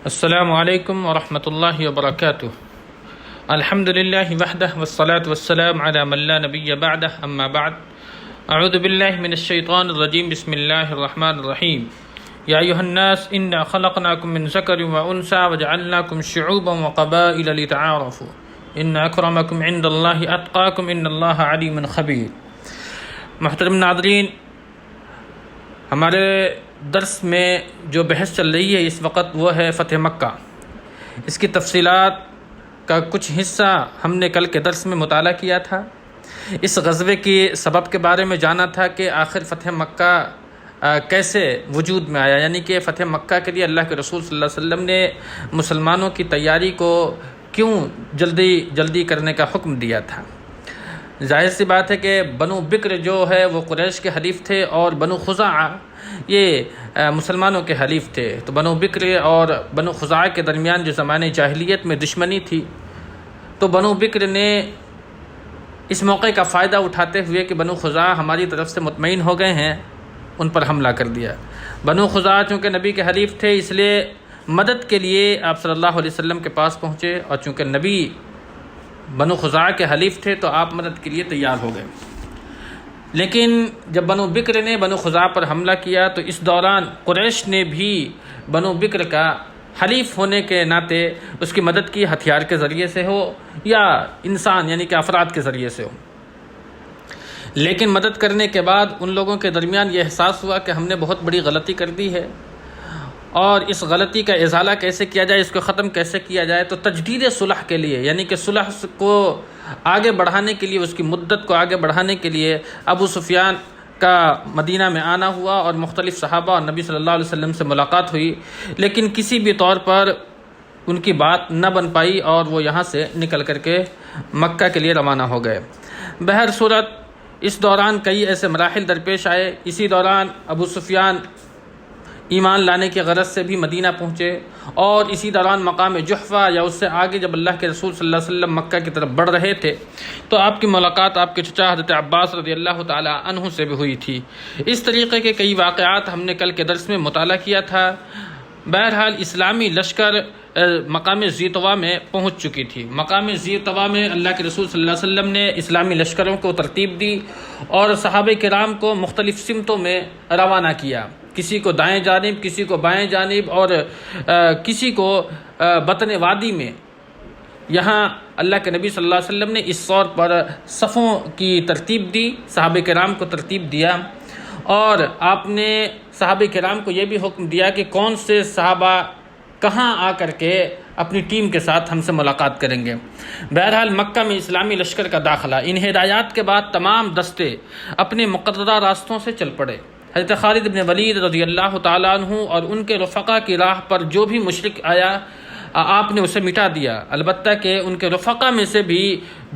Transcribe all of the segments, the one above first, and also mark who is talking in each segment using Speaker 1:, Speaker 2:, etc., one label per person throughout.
Speaker 1: السلام علیکم ورحمۃ اللہ وبرکاتہ۔ الحمد للہ وحدہ والصلاة والسلام علی من لا نبی بعدہ، اما بعد، اعوذ باللہ من الشیطان الرجیم، بسم اللہ الرحمن الرحیم۔ یا ایھا الناس انا خلقناکم من ذکر وانثی وجعلناکم شعوبا وقبائل لتعارفوا ان اکرمکم عند اللہ اتقاکم ان اللہ علیم خبیر۔ محترم ناظرین، ہمارے درس میں جو بحث چل رہی ہے اس وقت وہ ہے فتح مکہ۔ اس کی تفصیلات کا کچھ حصہ ہم نے کل کے درس میں مطالعہ کیا تھا۔ اس غزوے کے سبب کے بارے میں جانا تھا کہ آخر فتح مکہ کیسے وجود میں آیا، یعنی کہ فتح مکہ کے لیے اللہ کے رسول صلی اللہ علیہ وسلم نے مسلمانوں کی تیاری کو کیوں جلدی کرنے کا حکم دیا تھا۔ ظاہر سی بات ہے کہ بنو بکر جو ہے وہ قریش کے حلیف تھے اور بنو خزاعہ یہ مسلمانوں کے حلیف تھے۔ تو بنو بکر اور بنو خزاعہ کے درمیان جو زمانے جاہلیت میں دشمنی تھی، تو بنو بکر نے اس موقع کا فائدہ اٹھاتے ہوئے کہ بنو خزاعہ ہماری طرف سے مطمئن ہو گئے ہیں، ان پر حملہ کر دیا۔ بنو خزاعہ چونکہ نبی کے حلیف تھے، اس لیے مدد کے لیے آپ صلی اللہ علیہ وسلم کے پاس پہنچے، اور چونکہ نبی بنو خزاعہ کے حلیف تھے تو آپ مدد کے لیے تیار ہو گئے۔ لیکن جب بنو بکر نے بنو خزاعہ پر حملہ کیا تو اس دوران قریش نے بھی بنو بکر کا حلیف ہونے کے ناطے اس کی مدد کی، ہتھیار کے ذریعے سے ہو یا انسان یعنی کہ افراد کے ذریعے سے ہو۔ لیکن مدد کرنے کے بعد ان لوگوں کے درمیان یہ احساس ہوا کہ ہم نے بہت بڑی غلطی کر دی ہے، اور اس غلطی کا ازالہ کیسے کیا جائے، اس کو ختم کیسے کیا جائے۔ تو تجدید صلح کے لیے، یعنی کہ صلح کو آگے بڑھانے کے لیے، اس کی مدت کو آگے بڑھانے کے لیے ابو سفیان کا مدینہ میں آنا ہوا اور مختلف صحابہ اور نبی صلی اللہ علیہ وسلم سے ملاقات ہوئی، لیکن کسی بھی طور پر ان کی بات نہ بن پائی اور وہ یہاں سے نکل کر کے مکہ کے لیے روانہ ہو گئے۔ بہر صورت اس دوران کئی ایسے مراحل درپیش آئے۔ اسی دوران ابو سفیان ایمان لانے کی غرض سے بھی مدینہ پہنچے، اور اسی دوران مقام جحفہ یا اس سے آگے جب اللہ کے رسول صلی اللہ علیہ وسلم مکہ کی طرف بڑھ رہے تھے تو آپ کی ملاقات آپ کے چچا حضرت عباس رضی اللہ تعالی عنہ سے بھی ہوئی تھی۔ اس طریقے کے کئی واقعات ہم نے کل کے درس میں مطالعہ کیا تھا۔ بہرحال اسلامی لشکر مقام ذی طویٰ میں پہنچ چکی تھی۔ مقام ذی طویٰ میں اللہ کے رسول صلی اللہ علیہ وسلم نے اسلامی لشکروں کو ترتیب دی اور صحابہ کرام کو مختلف سمتوں میں روانہ کیا، کسی کو دائیں جانب، کسی کو بائیں جانب، اور کسی کو بطن وادی میں۔ یہاں اللہ کے نبی صلی اللہ علیہ وسلم نے اس طور پر صفوں کی ترتیب دی، صحابہ کرام کو ترتیب دیا، اور آپ نے صحابہ کرام کو یہ بھی حکم دیا کہ کون سے صحابہ کہاں آ کر کے اپنی ٹیم کے ساتھ ہم سے ملاقات کریں گے۔ بہرحال مکہ میں اسلامی لشکر کا داخلہ، ان ہدایات کے بعد تمام دستے اپنے مقررہ راستوں سے چل پڑے۔ حضرت خالد بن ولید رضی اللہ تعالیٰ عنہ اور ان کے رفقا کی راہ پر جو بھی مشرک آیا آپ نے اسے مٹا دیا، البتہ کہ ان کے رفقا میں سے بھی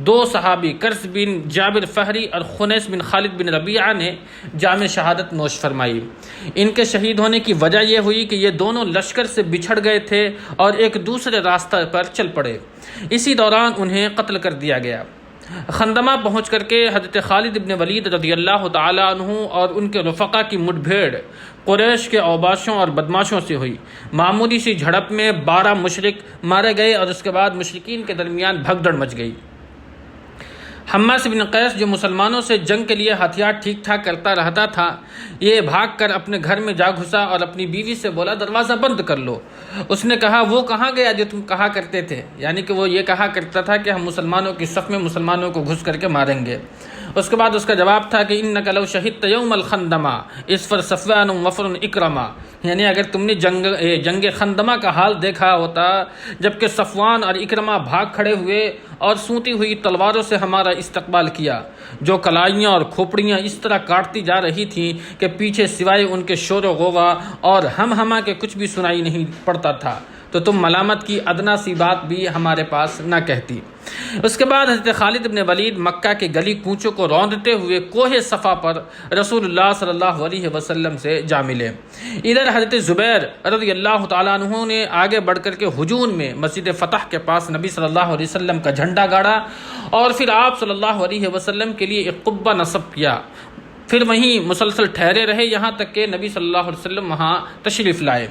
Speaker 1: دو صحابی کرز بن جابر فہری اور خنیس بن خالد بن ربیعہ نے جام شہادت نوش فرمائی۔ ان کے شہید ہونے کی وجہ یہ ہوئی کہ یہ دونوں لشکر سے بچھڑ گئے تھے اور ایک دوسرے راستہ پر چل پڑے، اسی دوران انہیں قتل کر دیا گیا۔ خندمہ پہنچ کر کے حضرت خالد بن ولید رضی اللہ تعالی عنہ اور ان کے رفقا کی مٹ بھیڑ قریش کے اوباشوں اور بدماشوں سے ہوئی۔ معمولی سی جھڑپ میں 12 مشرک مارے گئے اور اس کے بعد مشرکین کے درمیان بھگدڑ مچ گئی۔ حماس بن قیس جو مسلمانوں سے جنگ کے لیے ہتھیار ٹھیک ٹھاک کرتا رہتا تھا، یہ بھاگ کر اپنے گھر میں جا گھسا اور اپنی بیوی سے بولا دروازہ بند کر لو۔ اس نے کہا وہ کہاں گیا جو تم کہا کرتے تھے، یعنی کہ وہ یہ کہا کرتا تھا کہ ہم مسلمانوں کی صف میں مسلمانوں کو گھس کر کے ماریں گے۔ اس کے بعد اس کا جواب تھا کہ انک لو شہدت یوم الخندمہ اسفر صفوان وفر اکرمہ، یعنی اگر تم نے جنگ خندمہ کا حال دیکھا ہوتا جبکہ صفوان اور اکرمہ بھاگ کھڑے ہوئے اور سونتی ہوئی تلواروں سے ہمارا استقبال کیا، جو کلائیاں اور کھوپڑیاں اس طرح کاٹتی جا رہی تھیں کہ پیچھے سوائے ان کے شور و غوغا اور ہم ہما کے کچھ بھی سنائی نہیں پڑتا تھا، تو تم ملامت کی ادنا سی بات بھی ہمارے پاس نہ کہتی۔ اس کے بعد حضرت خالد بن ولید مکہ کے گلی کوچوں کو روندتے ہوئے کوہ صفا پر رسول اللہ صلی اللہ علیہ وسلم سے جا ملے۔ ادھر حضرت زبیر رضی اللہ تعالیٰ عنہ نے آگے بڑھ کر کے ہجون میں مسجد فتح کے پاس نبی صلی اللہ علیہ وسلم کا جھنڈا گاڑا، اور پھر آپ صلی اللہ علیہ وسلم کے لیے ایک قبہ نصب کیا، پھر وہیں مسلسل ٹھہرے رہے یہاں تک کہ نبی صلی اللہ علیہ وسلم وہاں تشریف لائے۔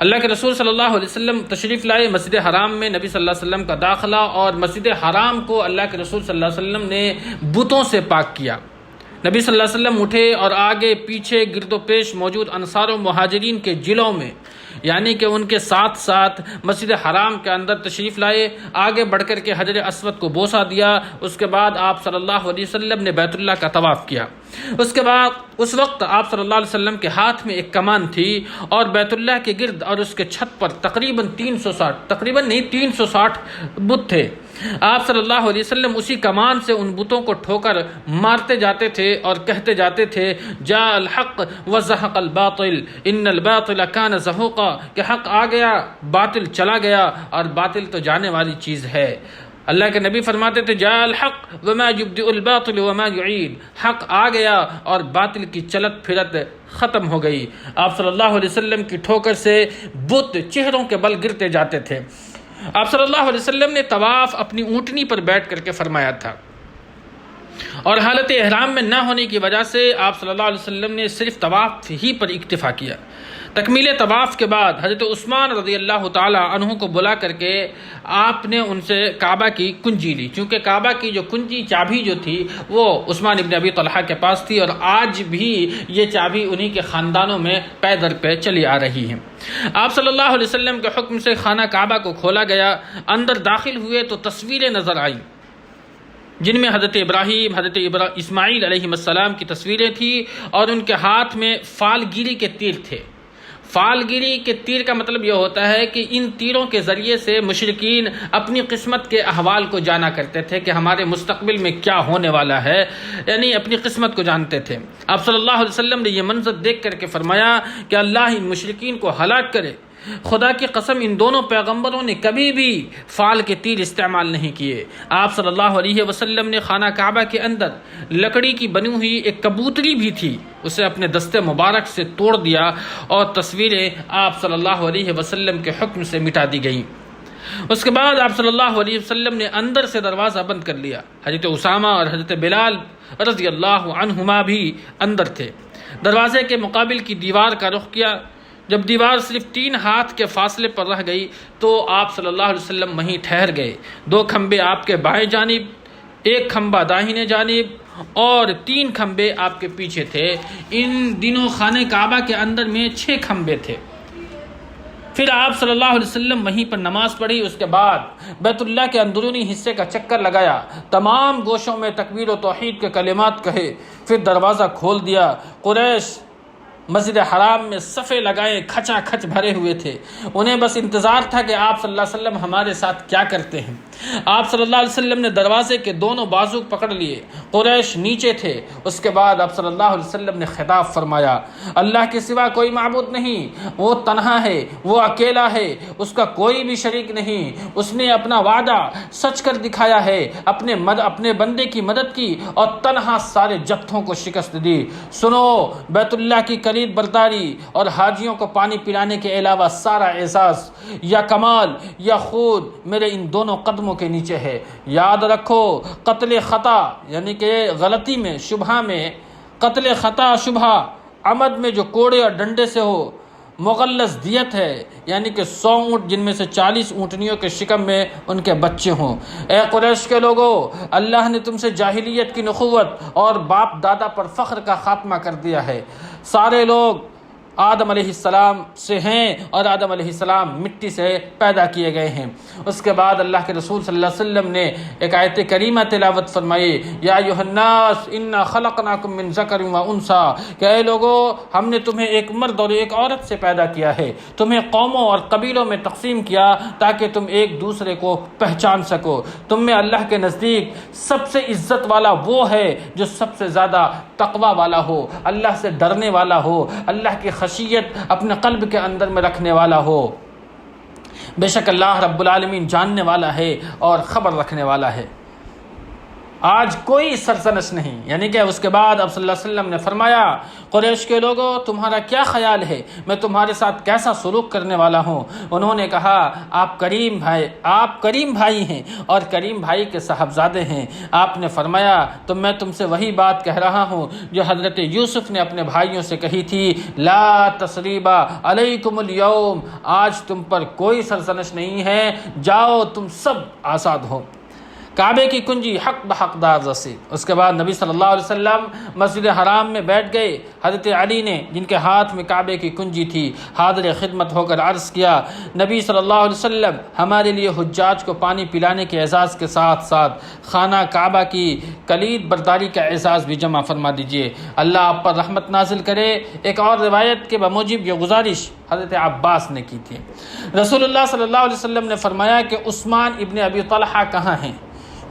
Speaker 1: اللہ کے رسول صلی اللہ علیہ وسلم تشریف لائے مسجد حرام میں، نبی صلی اللہ علیہ وسلم کا داخلہ، اور مسجد حرام کو اللہ کے رسول صلی اللہ علیہ وسلم نے بتوں سے پاک کیا۔ نبی صلی اللہ علیہ وسلم اٹھے اور آگے پیچھے گرد و پیش موجود انصار و مہاجرین کے جلوں میں، یعنی کہ ان کے ساتھ ساتھ مسجد حرام کے اندر تشریف لائے، آگے بڑھ کر کے حجر اسود کو بوسہ دیا۔ اس کے بعد آپ صلی اللہ علیہ وسلم نے بیت اللہ کا طواف کیا۔ اس کے بعد اس وقت آپ صلی اللہ علیہ وسلم کے ہاتھ میں ایک کمان تھی، اور بیت اللہ کے گرد اور اس کے چھت پر تقریباً 360 بت تھے۔ آپ صلی اللہ علیہ وسلم اسی کمان سے ان بتوں کو ٹھوکر مارتے جاتے تھے اور کہتے جاتے تھے جاء الحق وزهق الباطل ان الباطل كان زهوقا، کہ حق آ گیا باطل چلا گیا، اور باطل تو جانے والی چیز ہے۔ اللہ کے نبی فرماتے تھے جاء الحق وما يبدئ الباطل وما يعيد، حق آ گیا اور باطل کی چلت پھرت ختم ہو گئی۔ آپ صلی اللہ علیہ وسلم کی ٹھوکر سے بت چہروں کے بل گرتے جاتے تھے۔ آپ صلی اللہ علیہ وسلم نے طواف اپنی اونٹنی پر بیٹھ کر کے فرمایا تھا، اور حالت احرام میں نہ ہونے کی وجہ سے آپ صلی اللہ علیہ وسلم نے صرف طواف ہی پر اکتفا کیا۔ تکمیل طواف کے بعد حضرت عثمان رضی اللہ تعالی عنہ کو بلا کر کے آپ نے ان سے کعبہ کی کنجی لی، چونکہ کعبہ کی جو کنجی چابی جو تھی وہ عثمان ابن ابی طلحہ کے پاس تھی، اور آج بھی یہ چابی انہی کے خاندانوں میں پے در پہ چلی آ رہی ہے۔ آپ صلی اللہ علیہ وسلم کے حکم سے خانہ کعبہ کو کھولا گیا، اندر داخل ہوئے تو تصویریں نظر آئیں، جن میں حضرت ابراہیم، حضرت اسماعیل علیہ السلام کی تصویریں تھیں، اور ان کے ہاتھ میں فال گیری کے تیر تھے۔ فال گیری کے تیر کا مطلب یہ ہوتا ہے کہ ان تیروں کے ذریعے سے مشرکین اپنی قسمت کے احوال کو جانا کرتے تھے کہ ہمارے مستقبل میں کیا ہونے والا ہے، یعنی اپنی قسمت کو جانتے تھے۔ آپ صلی اللہ علیہ وسلم نے یہ منظر دیکھ کر کے فرمایا کہ اللہ ان مشرکین کو ہلاک کرے۔ خدا کی قسم ان دونوں پیغمبروں نے کبھی بھی فال کے تیر استعمال نہیں کیے۔ آپ صلی اللہ علیہ وسلم نے خانہ کعبہ کے اندر لکڑی کی بنی ہوئی ایک کبوتری بھی تھی، اسے اپنے دستے مبارک سے توڑ دیا، اور تصویریں آپ صلی اللہ علیہ وسلم کے حکم سے مٹا دی گئیں۔ اس کے بعد آپ صلی اللہ علیہ وسلم نے اندر سے دروازہ بند کر لیا۔ حضرت اسامہ اور حضرت بلال رضی اللہ عنہما بھی اندر تھے۔ دروازے کے مقابل کی دیوار کا رخ کیا۔ جب دیوار صرف 3 ہاتھ کے فاصلے پر رہ گئی تو آپ صلی اللہ علیہ وسلم وہیں ٹھہر گئے۔ 2 کھمبے آپ کے بائیں جانب، 1 کھمبا داہنے جانب، اور 3 کھمبے آپ کے پیچھے تھے۔ ان دنوں خانہ کعبہ کے اندر میں 6 کھمبے تھے۔ پھر آپ صلی اللہ علیہ وسلم وہیں پر نماز پڑھی۔ اس کے بعد بیت اللہ کے اندرونی حصے کا چکر لگایا، تمام گوشوں میں تکبیر و توحید کے کلمات کہے، پھر دروازہ کھول دیا۔ قریش مسجد حرام میں صفیں لگائے کھچا کھچ بھرے ہوئے تھے، انہیں بس انتظار تھا کہ آپ صلی اللہ علیہ وسلم ہمارے ساتھ کیا کرتے ہیں۔ آپ صلی اللہ علیہ وسلم نے دروازے کے دونوں بازو پکڑ لیے، قریش نیچے تھے۔ اس کے بعد آپ صلی اللہ علیہ وسلم نے خطاب فرمایا، اللہ کے سوا کوئی معبود نہیں، وہ تنہا ہے، وہ اکیلا ہے، اس کا کوئی بھی شریک نہیں، اس نے اپنا وعدہ سچ کر دکھایا ہے، اپنے بندے کی مدد کی اور تنہا سارے جتھوں کو شکست دی۔ سنو، بیت اللہ کی کلید برداری اور حاجیوں کو پانی پلانے کے علاوہ سارا اعزاز یا کمال یا خود میرے ان دونوں قدموں کے نیچے ہے۔ یاد رکھو، قتل خطا یعنی کہ غلطی میں، شبہ میں، قتل خطا شبہ عمد میں جو کوڑے اور ڈنڈے سے ہو، مغلظ دیت ہے، یعنی کہ 100 اونٹ جن میں سے 40 اونٹنیوں کے شکم میں ان کے بچے ہوں۔ اے قریش کے لوگوں، اللہ نے تم سے جاہلیت کی نخوت اور باپ دادا پر فخر کا خاتمہ کر دیا ہے۔ سارے لوگ آدم علیہ السلام سے ہیں اور آدم علیہ السلام مٹی سے پیدا کیے گئے ہیں۔ اس کے بعد اللہ کے رسول صلی اللہ علیہ وسلم نے ایک آیت کریمہ تلاوت فرمائی، یا ایھا الناس انا خلقناکم من ذکر و انثی، کہ اے لوگو، ہم نے تمہیں ایک مرد اور ایک عورت سے پیدا کیا ہے، تمہیں قوموں اور قبیلوں میں تقسیم کیا تاکہ تم ایک دوسرے کو پہچان سکو۔ تم میں اللہ کے نزدیک سب سے عزت والا وہ ہے جو سب سے زیادہ تقوی والا ہو، اللہ سے ڈرنے والا ہو، اللہ کی خشیت اپنے قلب کے اندر میں رکھنے والا ہو۔ بے شک اللہ رب العالمین جاننے والا ہے اور خبر رکھنے والا ہے۔ آج کوئی سرزنش نہیں. یعنی کہ اس کے بعد اب صلی اللہ علیہ وسلم نے فرمایا قریش کے لوگوں تمہارا کیا خیال ہے, میں تمہارے ساتھ کیسا سلوک کرنے والا ہوں. انہوں نے کہا آپ کریم بھائی ہیں اور کریم بھائی کے صاحبزادے ہیں. آپ نے فرمایا تو میں تم سے وہی بات کہہ رہا ہوں جو حضرت یوسف نے اپنے بھائیوں سے کہی تھی, لا تثریبا علیکم اليوم, آج تم پر کوئی سرزنش نہیں ہے, جاؤ تم سب آزاد ہو. کعبے کی کنجی حق بحقدار رسید. اس کے بعد نبی صلی اللہ علیہ وسلم مسجد حرام میں بیٹھ گئے. حضرت علی نے جن کے ہاتھ میں کعبے کی کنجی تھی حاضر خدمت ہو کر عرض کیا, نبی صلی اللہ علیہ وسلم ہمارے لیے حجاج کو پانی پلانے کے اعزاز کے ساتھ ساتھ خانہ کعبہ کی کلید برداری کا اعزاز بھی جمع فرما دیجیے, اللہ آپ پر رحمت نازل کرے. ایک اور روایت کے بموجب یہ گزارش حضرت عباس نے کی تھی. رسول اللہ صلی اللہ علیہ وسلم نے فرمایا کہ عثمان ابن ابی طلحہ کہاں ہیں؟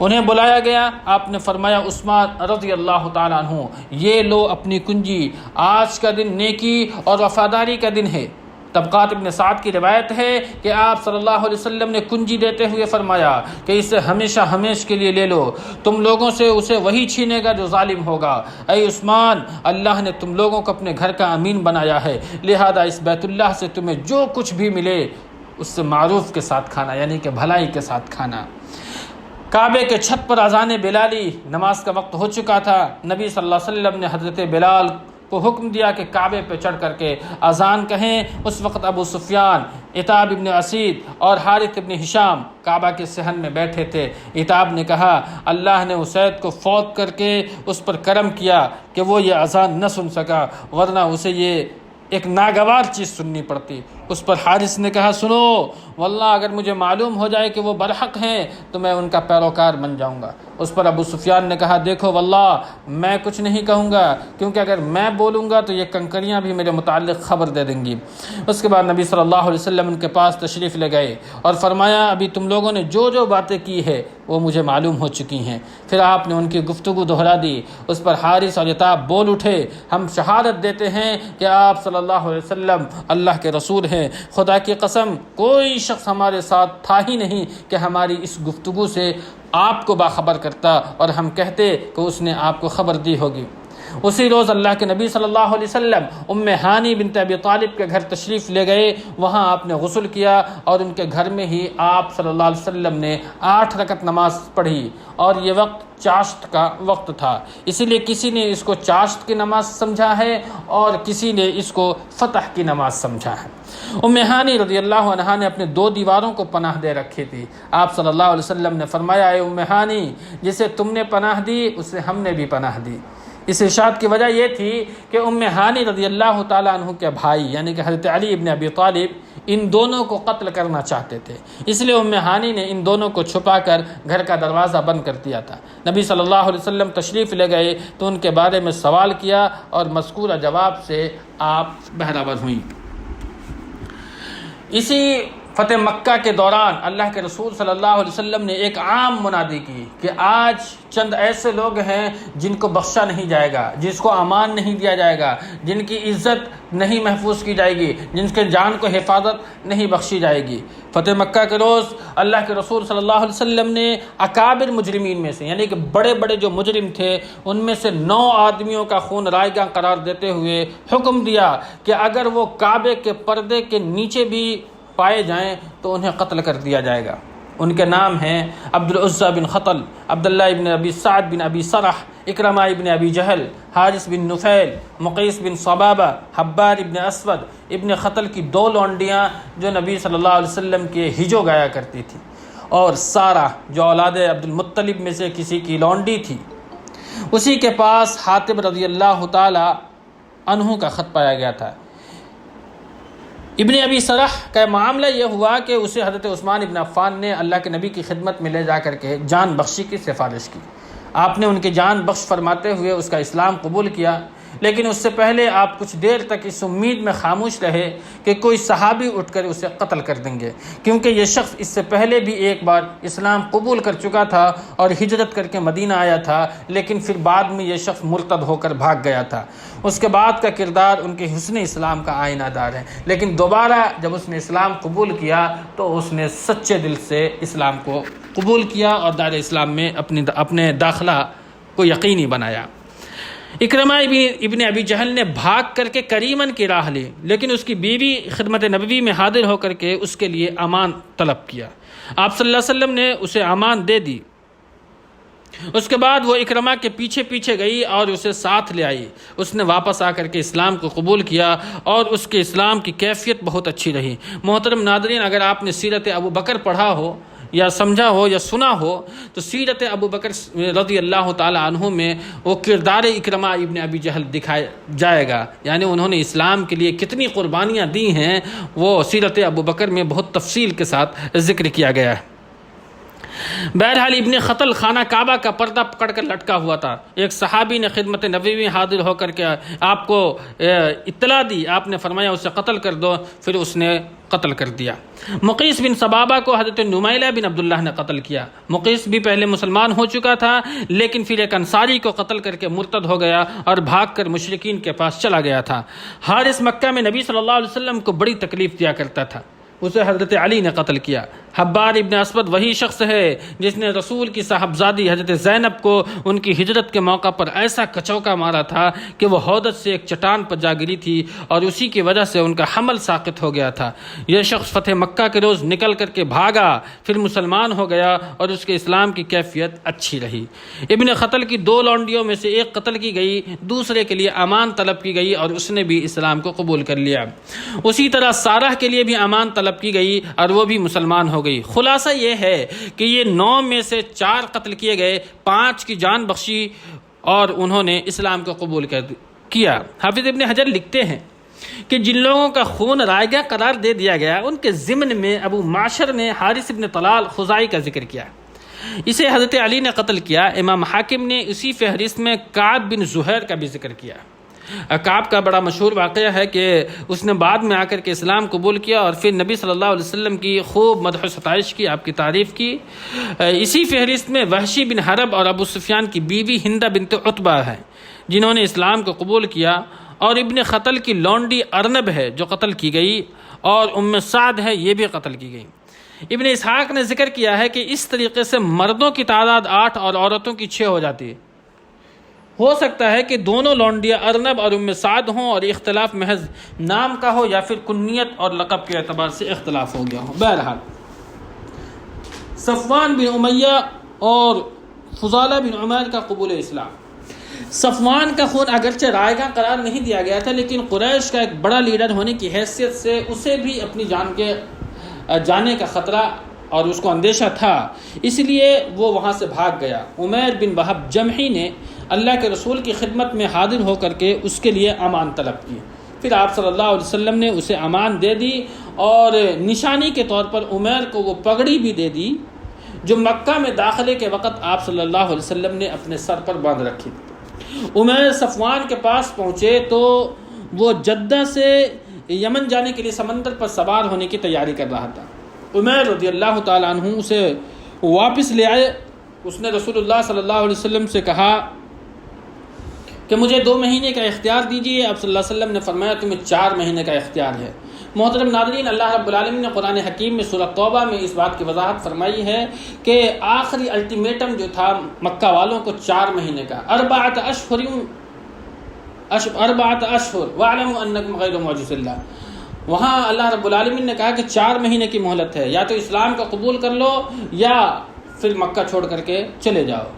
Speaker 1: انہیں بلایا گیا. آپ نے فرمایا عثمان رضی اللہ تعالیٰ عنہ, یہ لو اپنی کنجی, آج کا دن نیکی اور وفاداری کا دن ہے. طبقات ابن سعد کی روایت ہے کہ آپ صلی اللہ علیہ وسلم نے کنجی دیتے ہوئے فرمایا کہ اسے ہمیشہ کے لیے لے لو, تم لوگوں سے اسے وہی چھینے گا جو ظالم ہوگا. اے عثمان, اللہ نے تم لوگوں کو اپنے گھر کا امین بنایا ہے, لہذا اس بیت اللہ سے تمہیں جو کچھ بھی ملے اس سے معروف کے ساتھ کھانا, یعنی کہ بھلائی کے ساتھ کھانا. کعبے کے چھت پر اذان بلالی, نماز کا وقت ہو چکا تھا. نبی صلی اللہ علیہ وسلم نے حضرت بلال کو حکم دیا کہ کعبے پہ چڑھ کر کے اذان کہیں. اس وقت ابو سفیان, عتاب ابن اسید اور حارث ابن ہشام کعبہ کے صحن میں بیٹھے تھے. عتاب نے کہا اللہ نے اسید کو فوت کر کے اس پر کرم کیا کہ وہ یہ اذان نہ سن سکا, ورنہ اسے یہ ایک ناگوار چیز سننی پڑتی. اس پر حارث نے کہا سنو, واللہ اگر مجھے معلوم ہو جائے کہ وہ برحق ہیں تو میں ان کا پیروکار بن جاؤں گا. اس پر ابو سفیان نے کہا دیکھو واللہ میں کچھ نہیں کہوں گا, کیونکہ اگر میں بولوں گا تو یہ کنکریاں بھی میرے متعلق خبر دے دیں گی. اس کے بعد نبی صلی اللہ علیہ وسلم ان کے پاس تشریف لے گئے اور فرمایا ابھی تم لوگوں نے جو باتیں کی ہے وہ مجھے معلوم ہو چکی ہیں. پھر آپ نے ان کی گفتگو دہرا دی. اس پر حارث اور عتاب بول اٹھے ہم شہادت دیتے ہیں کہ آپ صلی اللہ علیہ وسلم اللہ کے رسول ہیں. خدا کی قسم کوئی شخص ہمارے ساتھ تھا ہی نہیں کہ ہماری اس گفتگو سے آپ کو باخبر کرتا اور ہم کہتے کہ اس نے آپ کو خبر دی ہوگی. اسی روز اللہ کے نبی صلی اللہ علیہ وسلم ام ہانی بنت ابی طالب کے گھر تشریف لے گئے. وہاں آپ نے غسل کیا اور ان کے گھر میں ہی آپ صلی اللہ علیہ وسلم نے 8 رکعت نماز پڑھی, اور یہ وقت چاشت کا وقت تھا, اسی لیے کسی نے اس کو چاشت کی نماز سمجھا ہے اور کسی نے اس کو فتح کی نماز سمجھا ہے. ام ہانی رضی اللہ عنہا نے اپنے 2 دیواروں کو پناہ دے رکھی تھی. آپ صلی اللہ علیہ وسلم نے فرمایا اے ام ہانی, جسے تم نے پناہ دی اسے ہم نے بھی پناہ دی. اس ارشاد کی وجہ یہ تھی کہ ام ہانی رضی اللہ تعالیٰ عنہ کے بھائی یعنی کہ حضرت علی ابن ابی طالب ان دونوں کو قتل کرنا چاہتے تھے, اس لیے ام ہانی نے ان دونوں کو چھپا کر گھر کا دروازہ بند کر دیا تھا. نبی صلی اللہ علیہ وسلم تشریف لے گئے تو ان کے بارے میں سوال کیا اور مذکورہ جواب سے آپ بہرہ ہوئیں. اسی فتح مکہ کے دوران اللہ کے رسول صلی اللہ علیہ وسلم نے ایک عام منادی کی کہ آج چند ایسے لوگ ہیں جن کو بخشا نہیں جائے گا, جس کو امان نہیں دیا جائے گا, جن کی عزت نہیں محفوظ کی جائے گی, جن کے جان کو حفاظت نہیں بخشی جائے گی. فتح مکہ کے روز اللہ کے رسول صلی اللہ علیہ وسلم نے اکابر مجرمین میں سے یعنی کہ بڑے جو مجرم تھے ان میں سے 9 آدمیوں کا خون رائیگاں قرار دیتے ہوئے حکم دیا کہ اگر وہ کعبے کے پردے کے نیچے بھی پائے جائیں تو انہیں قتل کر دیا جائے گا. ان کے نام ہیں عبدالعزیٰ بن خطل, عبداللہ ابن ابی سعد بن ابی سرح, اکرمہ ابن ابی جہل, حارث بن نفیل, مقیس بن صبابہ, حبار ابن اسود. ابن خطل کی 2 لونڈیاں جو نبی صلی اللہ علیہ وسلم کے ہجو گایا کرتی تھی, اور سارہ جو اولاد عبد المطلب میں سے کسی کی لونڈی تھی. اسی کے پاس حاتب رضی اللہ تعالی عنہ کا خط پایا گیا تھا. ابن ابی سرح کا معاملہ یہ ہوا کہ اسے حضرت عثمان ابن عفان نے اللہ کے نبی کی خدمت میں لے جا کر کے جان بخشی کی سفارش کی. آپ نے ان کی جان بخش فرماتے ہوئے اس کا اسلام قبول کیا. لیکن اس سے پہلے آپ کچھ دیر تک اس امید میں خاموش رہے کہ کوئی صحابی اٹھ کر اسے قتل کر دیں گے، کیونکہ یہ شخص اس سے پہلے بھی ایک بار اسلام قبول کر چکا تھا اور ہجرت کر کے مدینہ آیا تھا، لیکن پھر بعد میں یہ شخص مرتد ہو کر بھاگ گیا تھا۔ اس کے بعد کا کردار ان کے حسن اسلام کا آئینہ دار ہے، لیکن دوبارہ جب اس نے اسلام قبول کیا تو اس نے سچے دل سے اسلام کو قبول کیا اور دار اسلام میں اپنے داخلہ کو یقینی بنایا۔ اکرمہ ابن ابی جہل نے بھاگ کر کے کریمن کی راہ لی، لیکن اس کی بیوی خدمت نبوی میں حاضر ہو کر کے اس کے لیے امان طلب کیا۔ آپ صلی اللہ علیہ وسلم نے اسے امان دے دی۔ اس کے بعد وہ اکرمہ کے پیچھے پیچھے گئی اور اسے ساتھ لے آئی۔ اس نے واپس آ کر کے اسلام کو قبول کیا اور اس کے اسلام کی کیفیت بہت اچھی رہی۔ محترم ناظرین، اگر آپ نے سیرت ابو بکر پڑھا ہو یا سمجھا ہو یا سنا ہو تو سیرت ابو بکر رضی اللہ تعالی عنہ میں وہ کردار اکرمہ ابن ابی جہل دکھایا جائے گا، یعنی انہوں نے اسلام کے لیے کتنی قربانیاں دی ہیں، وہ سیرت ابو بکر میں بہت تفصیل کے ساتھ ذکر کیا گیا ہے۔ بہرحال ابن خطل خانہ کعبہ کا پردہ پکڑ کر لٹکا ہوا تھا۔ ایک صحابی نے خدمت نبوی میں حاضر ہو کر کے آپ کو اطلاع دی، آپ نے فرمایا اسے قتل کر دو، پھر اس نے قتل کر دیا۔ مقیس بن سبابہ کو حضرت نمیلہ بن عبداللہ نے قتل کیا۔ مقیس بھی پہلے مسلمان ہو چکا تھا، لیکن پھر ایک انصاری کو قتل کر کے مرتد ہو گیا اور بھاگ کر مشرکین کے پاس چلا گیا تھا۔ حارث مکہ میں نبی صلی اللہ علیہ وسلم کو بڑی تکلیف دیا کرتا تھا، اسے حضرت علی نے قتل کیا۔ حبار ابن اسود وہی شخص ہے جس نے رسول کی صاحبزادی حضرت زینب کو ان کی ہجرت کے موقع پر ایسا کچوکا مارا تھا کہ وہ ہودج سے ایک چٹان پر جا گری تھی اور اسی کی وجہ سے ان کا حمل ساقط ہو گیا تھا۔ یہ شخص فتح مکہ کے روز نکل کر کے بھاگا، پھر مسلمان ہو گیا اور اس کے اسلام کی کیفیت اچھی رہی۔ ابن خطل کی 2 لونڈیوں میں سے ایک قتل کی گئی، دوسرے کے لیے امان طلب کی گئی اور اس نے بھی اسلام کو قبول کر لیا۔ اسی طرح سارہ کے لیے بھی امان طلب کی گئی اور وہ بھی مسلمان ہو گئی۔ خلاصہ یہ ہے کہ یہ 9 میں سے 4 قتل کیے گئے، 5 کی جان بخشی اور انہوں نے اسلام کو قبول کیا۔ حافظ ابن حجر لکھتے ہیں کہ جن لوگوں کا خون رائگاں قرار دے دیا گیا ان کے ضمن میں ابو معشر نے حارث ابن طلال خزائی کا ذکر کیا، اسے حضرت علی نے قتل کیا۔ امام حاکم نے اسی فہرست میں کعب بن زہیر کا بھی ذکر کیا۔ کعب کا بڑا مشہور واقعہ ہے کہ اس نے بعد میں آ کر کے اسلام قبول کیا اور پھر نبی صلی اللہ علیہ وسلم کی خوب مدح و ستائش کی، آپ کی تعریف کی۔ اسی فہرست میں وحشی بن حرب اور ابو سفیان کی بیوی ہندہ بنت عتبہ ہے جنہوں نے اسلام کو قبول کیا، اور ابن خطل کی لونڈی ارنب ہے جو قتل کی گئی، اور ام سعد ہے یہ بھی قتل کی گئی۔ ابن اسحاق نے ذکر کیا ہے کہ اس طریقے سے مردوں کی تعداد 8 اور عورتوں کی 6 ہو جاتی ہے۔ ہو سکتا ہے کہ دونوں لونڈیاں ارنب اور ام سعد ہوں اور اختلاف محض نام کا ہو یا پھر کنیت اور لقب کے اعتبار سے اختلاف ہو گیا ہو۔ بہرحال صفوان بن امیہ اور فضالہ بن عمیر کا قبول اسلام۔ صفوان کا خون اگرچہ رائگاں قرار نہیں دیا گیا تھا، لیکن قریش کا ایک بڑا لیڈر ہونے کی حیثیت سے اسے بھی اپنی جان کے جانے کا خطرہ اور اس کو اندیشہ تھا، اس لیے وہ وہاں سے بھاگ گیا۔ عمیر بن وہب جمحی نے اللہ کے رسول کی خدمت میں حاضر ہو کر کے اس کے لیے امان طلب کی، پھر آپ صلی اللہ علیہ وسلم نے اسے امان دے دی اور نشانی کے طور پر عمیر کو وہ پگڑی بھی دے دی جو مکہ میں داخلے کے وقت آپ صلی اللہ علیہ وسلم نے اپنے سر پر باندھ رکھی تھی۔ عمیر صفوان کے پاس پہنچے تو وہ جدہ سے یمن جانے کے لیے سمندر پر سوار ہونے کی تیاری کر رہا تھا۔ عمیر رضی اللہ تعالیٰ عنہ اسے واپس لے آئے۔ اس نے رسول اللہ صلی اللہ علیہ وسلم سے کہا کہ مجھے 2 مہینے کا اختیار دیجیے۔ آپ صلی اللہ علیہ وسلم نے فرمایا تمہیں 4 مہینے کا اختیار ہے۔ محترم ناظرین، اللہ رب العالمین نے قرآن حکیم میں سورہ توبہ میں اس بات کی وضاحت فرمائی ہے کہ آخری الٹیمیٹم جو تھا مکہ والوں کو 4 مہینے کا، 4 اشہر واعلموا انکم غیر معجز اللہ۔ وہاں اللہ رب العالمین نے کہا کہ 4 مہینے کی مہلت ہے، یا تو اسلام کو قبول کر لو یا پھر مکہ چھوڑ کر کے چلے جاؤ۔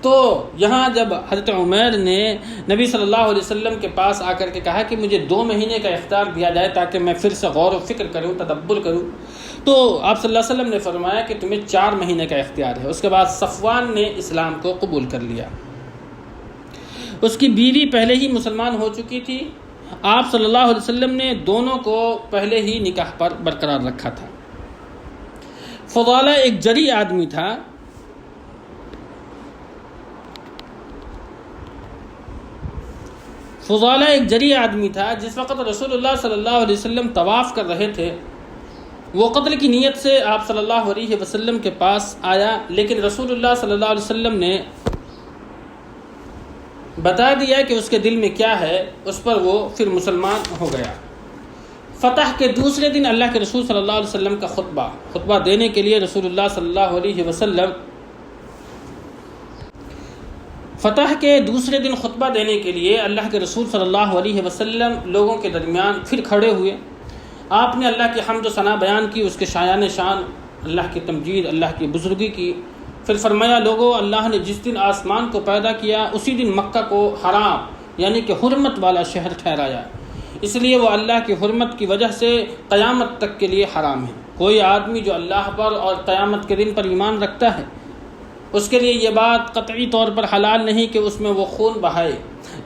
Speaker 1: تو یہاں جب حضرت عمیر نے نبی صلی اللہ علیہ وسلم کے پاس آ کر کے کہا کہ مجھے 2 مہینے کا اختیار دیا جائے تاکہ میں پھر سے غور و فکر کروں، تدبر کروں، تو آپ صلی اللہ علیہ وسلم نے فرمایا کہ تمہیں 4 مہینے کا اختیار ہے۔ اس کے بعد صفوان نے اسلام کو قبول کر لیا۔ اس کی بیوی پہلے ہی مسلمان ہو چکی تھی۔ آپ صلی اللہ علیہ وسلم نے دونوں کو پہلے ہی نکاح پر برقرار رکھا تھا۔ فضالہ ایک جری آدمی تھا۔ فضالہ ایک جری آدمی تھا. جس وقت رسول اللہ صلی اللہ علیہ وسلم طواف کر رہے تھے وہ قتل کی نیت سے آپ صلی اللہ علیہ وسلم کے پاس آیا، لیکن رسول اللہ صلی اللہ علیہ وسلم نے بتا دیا کہ اس کے دل میں کیا ہے، اس پر وہ پھر مسلمان ہو گیا. فتح کے دوسرے دن اللہ کے رسول صلی اللہ علیہ وسلم کا خطبہ دینے کے لیے رسول اللہ صلی اللہ علیہ وسلم فتح کے دوسرے دن خطبہ دینے کے لیے اللہ کے رسول صلی اللہ علیہ وسلم لوگوں کے درمیان پھر کھڑے ہوئے. آپ نے اللہ کی حمد و ثنا بیان کی، اس کے شایان شان، اللہ کی تمجید، اللہ کی بزرگی کی. پھر فرمایا، لوگوں، اللہ نے جس دن آسمان کو پیدا کیا اسی دن مکہ کو حرام یعنی کہ حرمت والا شہر ٹھہرایا، اس لیے وہ اللہ کی حرمت کی وجہ سے قیامت تک کے لیے حرام ہے. کوئی آدمی جو اللہ پر اور قیامت کے دن پر ایمان رکھتا ہے اس کے لیے یہ بات قطعی طور پر حلال نہیں کہ اس میں وہ خون بہائے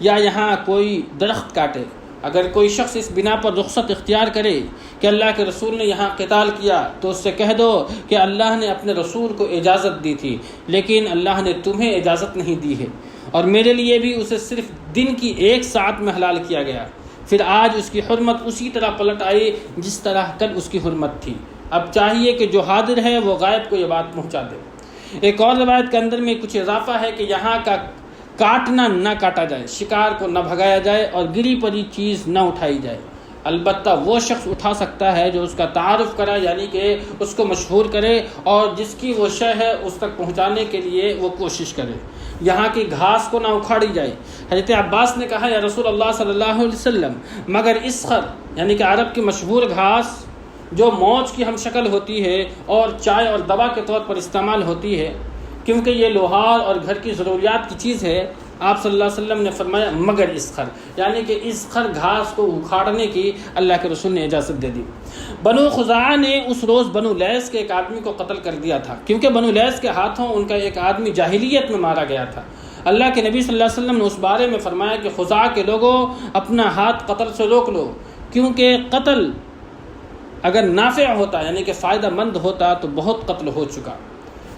Speaker 1: یا یہاں کوئی درخت کاٹے. اگر کوئی شخص اس بنا پر رخصت اختیار کرے کہ اللہ کے رسول نے یہاں قتال کیا تو اس سے کہہ دو کہ اللہ نے اپنے رسول کو اجازت دی تھی لیکن اللہ نے تمہیں اجازت نہیں دی ہے، اور میرے لیے بھی اسے صرف دن کی 1 ساعت میں حلال کیا گیا. پھر آج اس کی حرمت اسی طرح پلٹ آئی جس طرح کل اس کی حرمت تھی. اب چاہیے کہ جو حاضر ہے وہ غائب کو یہ بات پہنچا دے. ایک اور روایت کے اندر میں کچھ اضافہ ہے کہ یہاں کا کاٹنا نہ کاٹا جائے، شکار کو نہ بھگایا جائے اور گری پڑی چیز نہ اٹھائی جائے. البتہ وہ شخص اٹھا سکتا ہے جو اس کا تعارف کرے، یعنی کہ اس کو مشہور کرے اور جس کی وہ شے ہے اس تک پہنچانے کے لیے وہ کوشش کرے. یہاں کی گھاس کو نہ اکھاڑی جائے. حضرت عباس نے کہا، یا رسول اللہ صلی اللہ علیہ وسلم، مگر اسخر یعنی کہ عرب کی مشہور گھاس جو موج کی ہم شکل ہوتی ہے اور چائے اور دوا کے طور پر استعمال ہوتی ہے، کیونکہ یہ لوہار اور گھر کی ضروریات کی چیز ہے، آپ صلی اللہ علیہ وسلم نے فرمایا مگر اسخر، یعنی کہ اسخر گھاس کو اکھاڑنے کی اللہ کے رسول نے اجازت دے دی. بنو خزاعہ نے اس روز بنو لیث کے ایک آدمی کو قتل کر دیا تھا، کیونکہ بنو لیث کے ہاتھوں ان کا ایک آدمی جاہلیت میں مارا گیا تھا. اللہ کے نبی صلی اللہ علیہ وسلم نے اس بارے میں فرمایا کہ خزاعہ کے لوگوں اپنا ہاتھ قتل سے روک لو، کیونکہ قتل اگر نافع ہوتا یعنی کہ فائدہ مند ہوتا تو بہت قتل ہو چکا.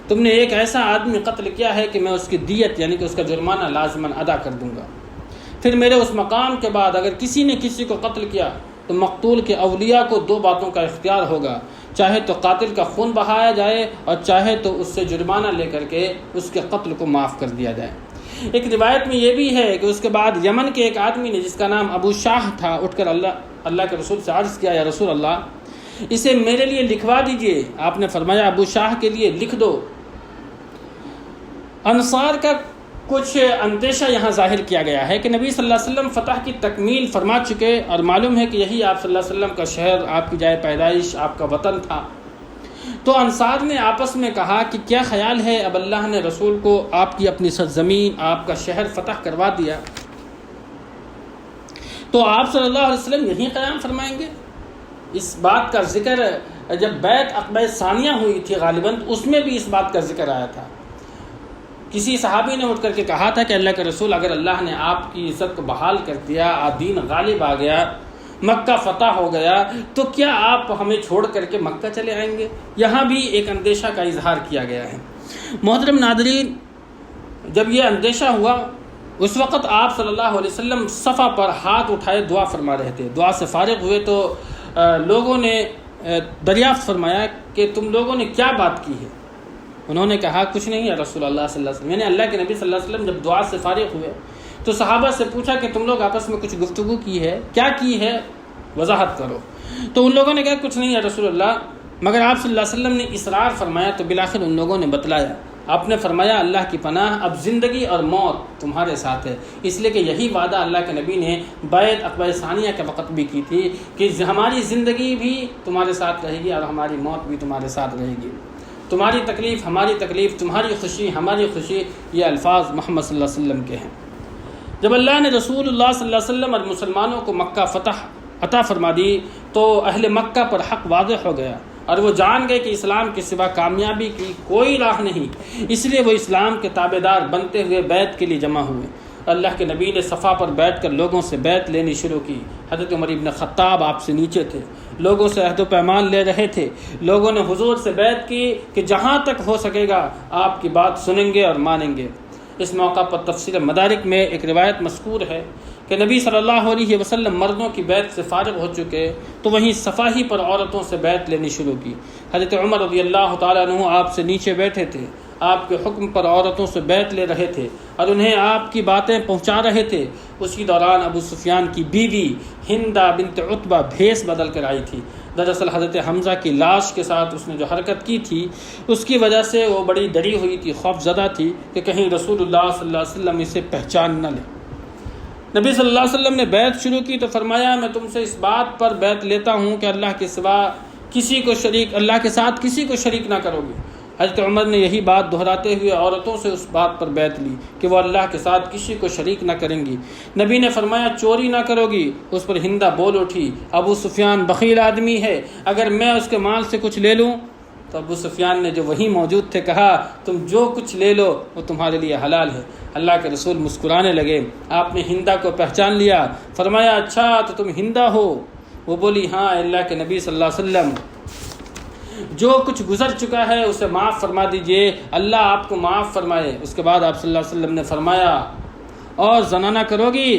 Speaker 1: تم نے ایک ایسا آدمی قتل کیا ہے کہ میں اس کی دیت یعنی کہ اس کا جرمانہ لازماً ادا کر دوں گا. پھر میرے اس مقام کے بعد اگر کسی نے کسی کو قتل کیا تو مقتول کے اولیاء کو 2 باتوں کا اختیار ہوگا، چاہے تو قاتل کا خون بہایا جائے اور چاہے تو اس سے جرمانہ لے کر کے اس کے قتل کو معاف کر دیا جائے. ایک روایت میں یہ بھی ہے کہ اس کے بعد یمن کے ایک آدمی نے جس کا نام ابو شاہ تھا اٹھ کر اللہ کے رسول سے عرض کیا، یا رسول اللہ، اسے میرے لیے لکھوا دیجئے. آپ نے فرمایا ابو شاہ کے لیے لکھ دو. انصار کا کچھ اندیشہ یہاں ظاہر کیا گیا ہے کہ نبی صلی اللہ علیہ وسلم فتح کی تکمیل فرما چکے اور معلوم ہے کہ یہی آپ صلی اللہ علیہ وسلم کا شہر، آپ کی جائے پیدائش، آپ کا وطن تھا. تو انصار نے آپس میں کہا کہ کیا خیال ہے اب اللہ نے رسول کو آپ کی اپنی سرزمین، آپ کا شہر فتح کروا دیا تو آپ صلی اللہ علیہ وسلم یہیں قیام فرمائیں گے. اس بات کا ذکر جب بیعت عقبہ ثانیہ ہوئی تھی غالباً اس میں بھی اس بات کا ذکر آیا تھا. کسی صحابی نے اٹھ کر کے کہا تھا کہ اللہ کے رسول، اگر اللہ نے آپ کی عزت کو بحال کر دیا، دین غالب آ گیا، مکہ فتح ہو گیا، تو کیا آپ ہمیں چھوڑ کر کے مکہ چلے آئیں گے؟ یہاں بھی ایک اندیشہ کا اظہار کیا گیا ہے. محترم ناظرین، جب یہ اندیشہ ہوا اس وقت آپ صلی اللہ علیہ وسلم صفا پر ہاتھ اٹھائے دعا فرما رہے تھے. دعا سے فارغ ہوئے تو لوگوں نے دریافت فرمایا کہ تم لوگوں نے کیا بات کی ہے؟ انہوں نے کہا کچھ نہیں یا رسول اللہ صلی اللہ علیہ وسلم. یعنی اللہ کے نبی صلی اللہ علیہ وسلم جب دعا سے فارغ ہوئے تو صحابہ سے پوچھا کہ تم لوگ آپس میں کچھ گفتگو کی ہے، کیا کی ہے، وضاحت کرو. تو ان لوگوں نے کہا کچھ نہیں یا رسول اللہ، مگر آپ صلی اللہ علیہ وسلم نے اصرار فرمایا تو بالآخر ان لوگوں نے بتلایا. آپ نے فرمایا اللہ کی پناہ، اب زندگی اور موت تمہارے ساتھ ہے. اس لیے کہ یہی وعدہ اللہ کے نبی نے بیعت عقبہ ثانیہ کے وقت بھی کی تھی کہ ہماری زندگی بھی تمہارے ساتھ رہے گی اور ہماری موت بھی تمہارے ساتھ رہے گی. تمہاری تکلیف ہماری تکلیف، تمہاری خوشی ہماری خوشی، یہ الفاظ محمد صلی اللہ علیہ وسلم کے ہیں. جب اللہ نے رسول اللہ صلی اللہ علیہ وسلم اور مسلمانوں کو مکہ فتح عطا فرما دی تو اہل مکہ پر حق واضح ہو گیا اور وہ جان گئے کہ اسلام کے سوا کامیابی کی کوئی راہ نہیں. اس لیے وہ اسلام کے تابع دار بنتے ہوئے بیعت کے لیے جمع ہوئے. اللہ کے نبی نے صفا پر بیٹھ کر لوگوں سے بیعت لینی شروع کی. حضرت عمر ابن خطاب آپ سے نیچے تھے، لوگوں سے عہد و پیمان لے رہے تھے. لوگوں نے حضور سے بیعت کی کہ جہاں تک ہو سکے گا آپ کی بات سنیں گے اور مانیں گے. اس موقع پر تفسیر مدارک میں ایک روایت مذکور ہے کہ نبی صلی اللہ علیہ وسلم مردوں کی بیعت سے فارغ ہو چکے تو وہیں صفائی پر عورتوں سے بیعت لینی شروع کی۔ حضرت عمر رضی اللہ تعالیٰ عنہ آپ سے نیچے بیٹھے تھے، آپ کے حکم پر عورتوں سے بیعت لے رہے تھے اور انہیں آپ کی باتیں پہنچا رہے تھے۔ اسی دوران ابو سفیان کی بیوی ہندہ بنت عتبہ بھیس بدل کر آئی تھی۔ دراصل حضرت حمزہ کی لاش کے ساتھ اس نے جو حرکت کی تھی اس کی وجہ سے وہ بڑی ڈری ہوئی تھی، خوف زدہ تھی کہ کہیں رسول اللہ صلی اللہ علیہ وسلم اسے پہچان نہ لے۔ نبی صلی اللہ علیہ وسلم نے بیعت شروع کی تو فرمایا میں تم سے اس بات پر بیعت لیتا ہوں کہ اللہ کے سوا اللہ کے ساتھ کسی کو شریک نہ کرو گے۔ حضرت عمر نے یہی بات دہراتے ہوئے عورتوں سے اس بات پر بیعت لی کہ وہ اللہ کے ساتھ کسی کو شریک نہ کریں گی۔ نبی نے فرمایا چوری نہ کرو گی۔ اس پر ہندہ بول اٹھی ابو سفیان بخیل آدمی ہے، اگر میں اس کے مال سے کچھ لے لوں؟ تو ابو سفیان نے جو وہیں موجود تھے کہا تم جو کچھ لے لو وہ تمہارے لیے حلال ہے۔ اللہ کے رسول مسکرانے لگے۔ آپ نے ہندہ کو پہچان لیا، فرمایا اچھا تو تم ہندہ ہو؟ وہ بولی ہاں اللہ کے نبی صلی اللہ علیہ وسلم، جو کچھ گزر چکا ہے اسے معاف فرما دیجئے، اللہ آپ کو معاف فرمائے۔ اس کے بعد آپ صلی اللہ علیہ وسلم نے فرمایا اور زنا نہ کرو گی؟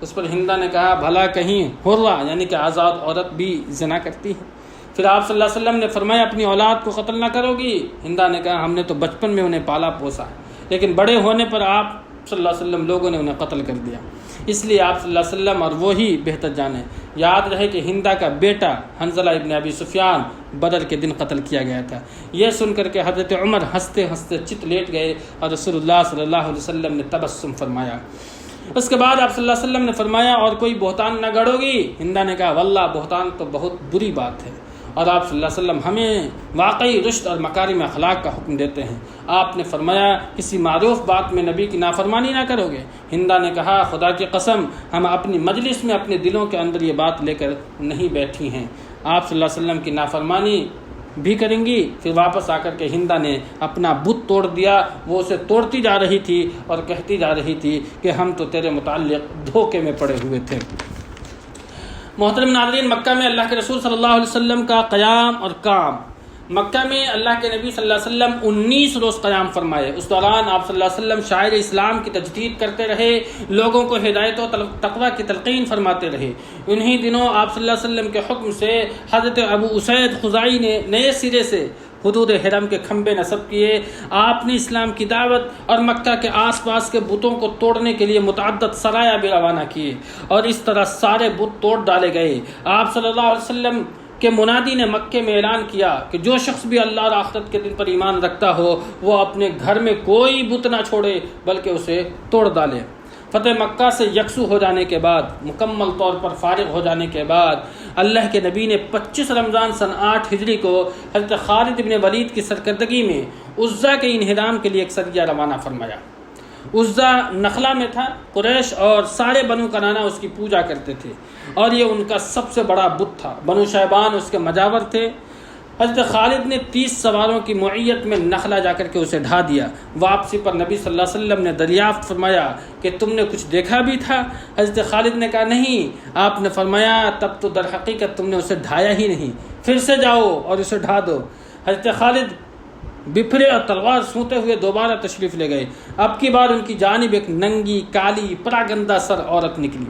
Speaker 1: اس پر ہندہ نے کہا بھلا کہیں حرہ یعنی کہ آزاد عورت بھی زنا کرتی ہے؟ پھر آپ صلی اللہ علیہ وسلم نے فرمایا اپنی اولاد کو قتل نہ کرو گی؟ ہندہ نے کہا ہم نے تو بچپن میں انہیں پالا پوسا لیکن بڑے ہونے پر آپ صلی اللہ علیہ وسلم لوگوں نے انہیں قتل کر دیا، اس لیے آپ صلی اللہ علیہ وسلم اور وہی بہتر جانے۔ یاد رہے کہ ہندہ کا بیٹا حنظلہ ابن ابی سفیان بدر کے دن قتل کیا گیا تھا۔ یہ سن کر کے حضرت عمر ہنستے ہنستے چت لیٹ گئے اور رسول اللہ صلی اللہ علیہ وسلم نے تبسم فرمایا۔ اس کے بعد آپ صلی اللہ علیہ وسلم نے فرمایا اور کوئی بہتان نہ گڑھو گی؟ ہندہ نے کہا واللہ بہتان تو بہت بری بات ہے، اور آپ صلی اللہ علیہ وسلم ہمیں واقعی رشد اور مکارم اخلاق کا حکم دیتے ہیں۔ آپ نے فرمایا کسی معروف بات میں نبی کی نافرمانی نہ کرو گے؟ ہندہ نے کہا خدا کی قسم ہم اپنی مجلس میں اپنے دلوں کے اندر یہ بات لے کر نہیں بیٹھی ہیں، آپ صلی اللہ علیہ وسلم کی نافرمانی بھی کریں گی۔ پھر واپس آ کر کے ہندہ نے اپنا بت توڑ دیا، وہ اسے توڑتی جا رہی تھی اور کہتی جا رہی تھی کہ ہم تو تیرے متعلق دھوکے میں پڑے ہوئے تھے۔ محترم ناظرین، مکہ میں اللہ کے رسول صلی اللہ علیہ وسلم کا قیام اور کام۔ مکہ میں اللہ کے نبی صلی اللہ علیہ وسلم 19 روز قیام فرمائے۔ اس دوران آپ صلی اللہ علیہ وسلم شاعر اسلام کی تجدید کرتے رہے، لوگوں کو ہدایت و تقویٰ کی تلقین فرماتے رہے۔ انہی دنوں آپ صلی اللہ علیہ وسلم کے حکم سے حضرت ابو اسید خزاعی نے نئے سرے سے حدود حرم کے کھمبے نصب کیے۔ آپ نے اسلام کی دعوت اور مکہ کے آس پاس کے بتوں کو توڑنے کے لیے متعدد سرایا بھی روانہ کیے اور اس طرح سارے بت توڑ ڈالے گئے۔ آپ صلی اللہ علیہ وسلم کہ منادی نے مکے میں اعلان کیا کہ جو شخص بھی اللہ اور آخرت کے دن پر ایمان رکھتا ہو وہ اپنے گھر میں کوئی بت نہ چھوڑے بلکہ اسے توڑ ڈالے۔ فتح مکہ سے یکسو ہو جانے کے بعد، مکمل طور پر فارغ ہو جانے کے بعد، اللہ کے نبی نے 25 رمضان سن 8 ہجری کو حضرت خالد بن ولید کی سرکردگی میں عزا کے انہدام کے لیے ایک سریہ روانہ فرمایا۔ عزا نخلا میں تھا، قریش اور سارے بنو کنانہ اس کی پوجا کرتے تھے اور یہ ان کا سب سے بڑا بت تھا۔ بنو شیبان اس کے مجاور تھے۔ حضرت خالد نے 30 سواروں کی معیت میں نخلا جا کر کے اسے ڈھا دیا۔ واپسی پر نبی صلی اللہ علیہ وسلم نے دریافت فرمایا کہ تم نے کچھ دیکھا بھی تھا؟ حضرت خالد نے کہا نہیں۔ آپ نے فرمایا تب تو در حقیقت تم نے اسے ڈھایا ہی نہیں، پھر سے جاؤ اور اسے ڈھا دو۔ حضرت خالد بپھرے اور تلوار سونتے ہوئے دوبارہ تشریف لے گئے۔ اب کی بار ان کی جانب ایک ننگی کالی پراگندہ سر عورت نکلی۔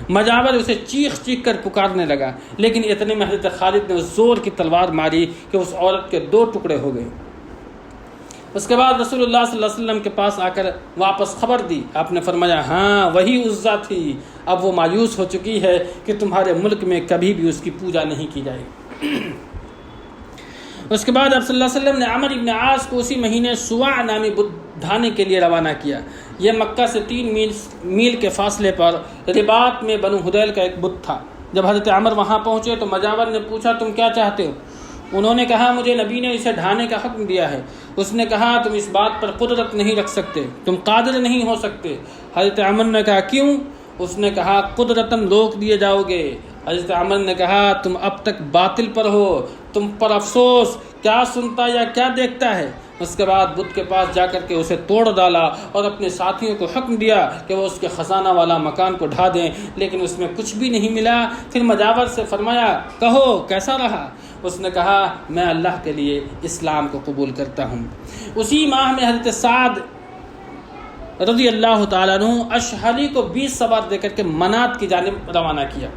Speaker 1: مجاور اسے چیخ چیخ کر پکارنے لگا، لیکن اتنے میں حضرت خالد نے زور کی تلوار ماری کہ اس عورت کے 2 ٹکڑے ہو گئے۔ اس کے بعد رسول اللہ صلی اللہ علیہ وسلم کے پاس آ کر واپس خبر دی۔ آپ نے فرمایا ہاں وہی عزا تھی، اب وہ مایوس ہو چکی ہے کہ تمہارے ملک میں کبھی بھی اس کی پوجا نہیں کی جائے گی۔ اس کے بعد آپ صلی اللہ علیہ وسلم نے عمر ابن عاص کو اسی مہینے سوا نامی بت ڈھانے کے لیے روانہ کیا۔ یہ مکہ سے 3 میل کے فاصلے پر رباط میں بنو حدیل کا ایک بت تھا۔ جب حضرت عمر وہاں پہنچے تو مجاور نے پوچھا تم کیا چاہتے ہو؟ انہوں نے کہا مجھے نبی نے اسے ڈھانے کا حکم دیا ہے۔ اس نے کہا تم اس بات پر قدرت نہیں رکھ سکتے، تم قادر نہیں ہو سکتے۔ حضرت عمر نے کہا کیوں؟ اس نے کہا قدرتاً روک دیے جاؤ گے۔ حضرت عمر نے کہا تم اب تک باطل پر ہو، تم پر افسوس، کیا سنتا یا کیا دیکھتا ہے؟ اس کے بعد بت کے پاس جا کر کے اسے توڑ ڈالا اور اپنے ساتھیوں کو حکم دیا کہ وہ اس کے خزانہ والا مکان کو ڈھا دیں، لیکن اس میں کچھ بھی نہیں ملا۔ پھر مجاور سے فرمایا کہو کیسا رہا؟ اس نے کہا میں اللہ کے لیے اسلام کو قبول کرتا ہوں۔ اسی ماہ میں حضرت سعد
Speaker 2: رضی اللہ تعالیٰ عنہ اشحلی کو 20 سوار دے کر کے منات کی جانب روانہ کیا۔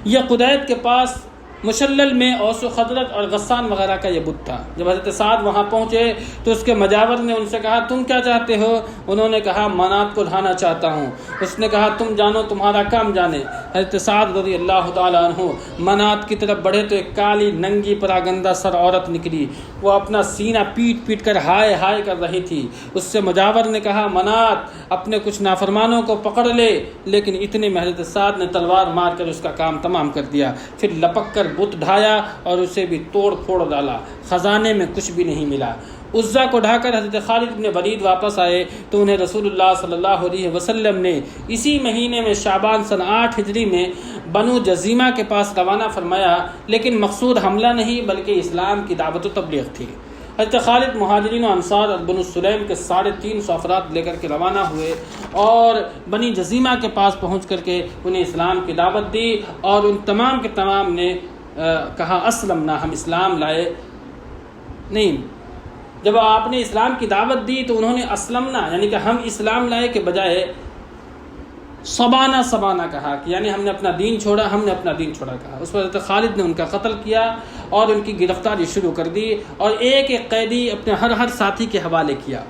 Speaker 2: یہ قدید کے پاس مشلل میں اوس و خضرت اور غسان وغیرہ کا یہ بت تھا۔ جب حضرت سعد وہاں پہنچے تو اس کے مجاور نے ان سے کہا تم کیا چاہتے ہو؟ انہوں نے کہا منات کو ڈھانا چاہتا ہوں۔ اس نے کہا تم جانو تمہارا کام جانے۔ حضرت سعد رضی اللہ تعالیٰ عنہ منات کی طرف بڑھے تو ایک کالی ننگی پراگندہ سر عورت نکلی، وہ اپنا سینہ پیٹ پیٹ کر ہائے ہائے کر رہی تھی۔ اس سے مجاور نے کہا منات اپنے کچھ نافرمانوں کو پکڑ لے، لیکن اتنے میں حضرت سعد نے تلوار مار کر اس کا کام تمام کر دیا، پھر لپک کر بت ڈھایا اور اسے بھی توڑ پھوڑ ڈالا، خزانے میں کچھ بھی نہیں ملا۔ عزا کو ڈھا کر حضرت خالد بن ولید واپس آئے تو انہیں رسول اللہ صلی اللہ علیہ وسلم نے اسی مہینے میں شعبان سن 8 ہجری میں بنو جزیمہ کے پاس روانہ فرمایا، لیکن مقصود حملہ نہیں بلکہ اسلام کی دعوت و تبلیغ تھی۔ حضرت خالد مہاجرین و انصار اور بنو سلیم کے 350 افراد لے کر کے روانہ ہوئے اور بنی جزیمہ کے پاس پہنچ کر کے انہیں اسلام کی دعوت دی، اور ان تمام کے تمام نے کہا اسلمنا، ہم اسلام لائے نہیں۔ جب آپ نے اسلام کی دعوت دی تو انہوں نے اسلمنا یعنی کہ ہم اسلام لائے کے بجائے سبانہ کہا کہ یعنی ہم نے اپنا دین چھوڑا کہا۔ اس پر حضرت خالد نے ان کا قتل کیا اور ان کی گرفتاری شروع کر دی، اور ایک ایک قیدی اپنے ہر ساتھی کے حوالے کیا۔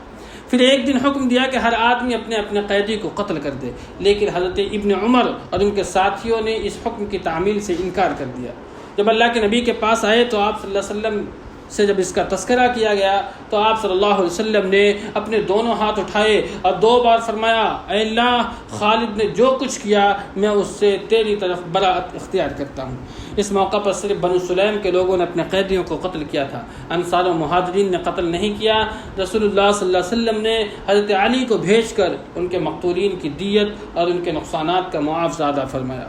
Speaker 2: پھر ایک دن حکم دیا کہ ہر آدمی اپنے اپنے قیدی کو قتل کر دے، لیکن حضرت ابن عمر اور ان کے ساتھیوں نے اس حکم کی تعمیل سے انکار کر دیا۔ جب اللہ کے نبی کے پاس آئے تو آپ صلی اللہ علیہ وسلم سے جب اس کا تذکرہ کیا گیا تو آپ صلی اللہ علیہ وسلم نے اپنے دونوں ہاتھ اٹھائے اور 2 بار فرمایا اے اللہ، خالد نے جو کچھ کیا میں اس سے تیری طرف براءت اختیار کرتا ہوں۔ اس موقع پر صرف بنو سلیم کے لوگوں نے اپنے قیدیوں کو قتل کیا تھا، انصار و مہاجرین نے قتل نہیں کیا۔ رسول اللہ صلی اللہ علیہ وسلم نے حضرت علی کو بھیج کر ان کے مقتولین کی دیت اور ان کے نقصانات کا معاوضہ ادا فرمایا۔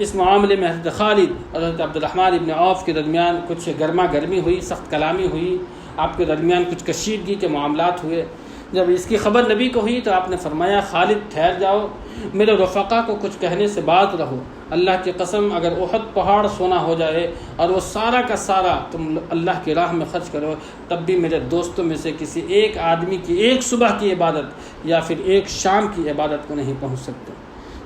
Speaker 2: اس معاملے میں حضرت خالد اور حضرت عبد الرحمن ابن عوف کے درمیان کچھ گرما گرمی ہوئی، سخت کلامی ہوئی، آپ کے درمیان کچھ کشیدگی کے معاملات ہوئے۔ جب اس کی خبر نبی کو ہوئی تو آپ نے فرمایا خالد ٹھہر جاؤ، میرے رفقا کو کچھ کہنے سے باز رہو، اللہ کی قسم اگر احد پہاڑ سونا ہو جائے اور وہ سارا کا سارا تم اللہ کی راہ میں خرچ کرو، تب بھی میرے دوستوں میں سے کسی ایک آدمی کی ایک صبح کی عبادت یا پھر ایک شام کی عبادت کو نہیں پہنچ سکتے۔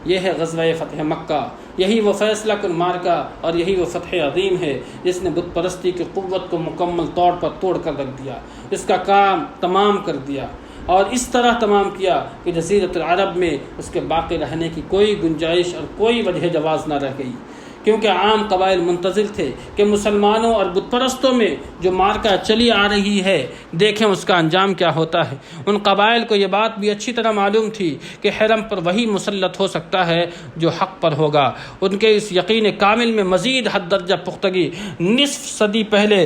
Speaker 2: یہ ہے غزوہ فتح مکہ، یہی وہ فیصلہ کن مارکہ اور یہی وہ فتح عظیم ہے جس نے بت پرستی کی قوت کو مکمل طور پر توڑ کر رکھ دیا، اس کا کام تمام کر دیا، اور اس طرح تمام کیا کہ جزیرۃ العرب میں اس کے باقی رہنے کی کوئی گنجائش اور کوئی وجہ جواز نہ رہ گئی، کیونکہ عام قبائل منتظر تھے کہ مسلمانوں اور بت پرستوں میں جو مارکہ چلی آ رہی ہے دیکھیں اس کا انجام کیا ہوتا ہے۔ ان قبائل کو یہ بات بھی اچھی طرح معلوم تھی کہ حرم پر وہی مسلط ہو سکتا ہے جو حق پر ہوگا۔ ان کے اس یقین کامل میں مزید حد درجہ پختگی نصف صدی پہلے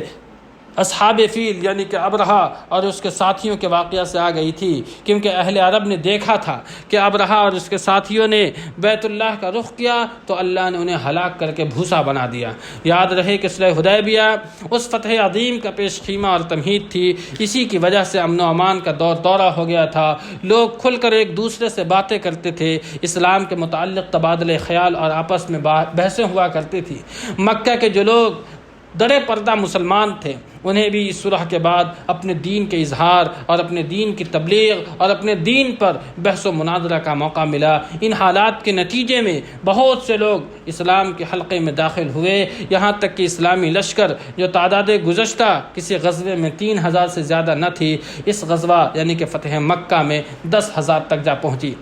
Speaker 2: اصحاب فیل یعنی کہ ابرہا اور اس کے ساتھیوں کے واقعہ سے آ گئی تھی، کیونکہ اہل عرب نے دیکھا تھا کہ ابرہا اور اس کے ساتھیوں نے بیت اللہ کا رخ کیا تو اللہ نے انہیں ہلاک کر کے بھوسا بنا دیا۔ یاد رہے کہ صلح حدیبیہ اس فتح عظیم کا پیش خیمہ اور تمہید تھی، اسی کی وجہ سے امن و امان کا دورہ ہو گیا تھا، لوگ کھل کر ایک دوسرے سے باتیں کرتے تھے، اسلام کے متعلق تبادلہ خیال اور آپس میں بحثیں ہوا کرتی تھی۔ مکہ کے جو لوگ درے پردہ مسلمان تھے انہیں بھی اس صلح کے بعد اپنے دین کے اظہار اور اپنے دین کی تبلیغ اور اپنے دین پر بحث و مناظرہ کا موقع ملا۔ ان حالات کے نتیجے میں بہت سے لوگ اسلام کے حلقے میں داخل ہوئے، یہاں تک کہ اسلامی لشکر جو تعداد گزشتہ کسی غزوے میں 3000 سے زیادہ نہ تھی، اس غزوہ یعنی کہ فتح مکہ میں 10,000 تک جا پہنچی۔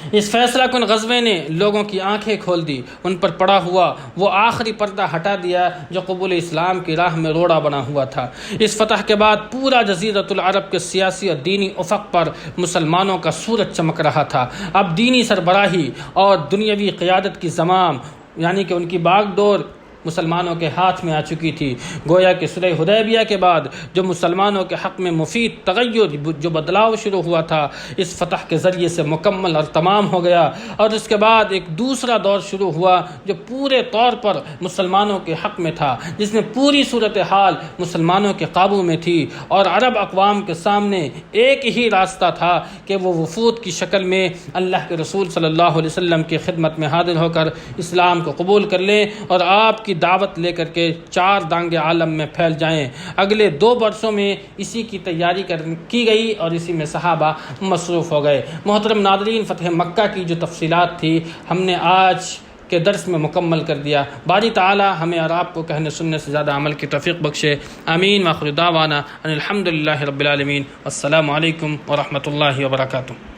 Speaker 2: اس فیصلہ کن غزوے نے لوگوں کی آنکھیں کھول دی، ان پر پڑا ہوا وہ آخری پردہ ہٹا دیا جو قبول اسلام کی راہ میں روڑا بنا ہوا تھا۔ اس فتح کے بعد پورا جزیرۃ العرب کے سیاسی اور دینی افق پر مسلمانوں کا سورج چمک رہا تھا۔ اب دینی سربراہی اور دنیاوی قیادت کی زمام یعنی کہ ان کی باغ ڈور مسلمانوں کے ہاتھ میں آ چکی تھی۔ گویا کہ صلح حدیبیہ کے بعد جو مسلمانوں کے حق میں مفید تغیر جو بدلاؤ شروع ہوا تھا اس فتح کے ذریعے سے مکمل اور تمام ہو گیا، اور اس کے بعد ایک دوسرا دور شروع ہوا جو پورے طور پر مسلمانوں کے حق میں تھا، جس میں پوری صورتحال مسلمانوں کے قابو میں تھی، اور عرب اقوام کے سامنے ایک ہی راستہ تھا کہ وہ وفود کی شکل میں اللہ کے رسول صلی اللہ علیہ وسلم کی خدمت میں حاضر ہو کر اسلام کو قبول کر لیں اور آپ کی دعوت لے کر کے 4 دانگے عالم میں پھیل جائیں۔ اگلے 2 برسوں میں اسی کی تیاری کی گئی اور اسی میں صحابہ مصروف ہو گئے۔ محترم ناظرین، فتح مکہ کی جو تفصیلات تھی ہم نے آج کے درس میں مکمل کر دیا۔ باری تعالی ہمیں اور آپ کو کہنے سننے سے زیادہ عمل کی توفیق بخشے۔ آمین۔ وآخر دعوانا ان الحمدللہ رب العالمین۔ السلام علیکم ورحمۃ اللہ وبرکاتہ۔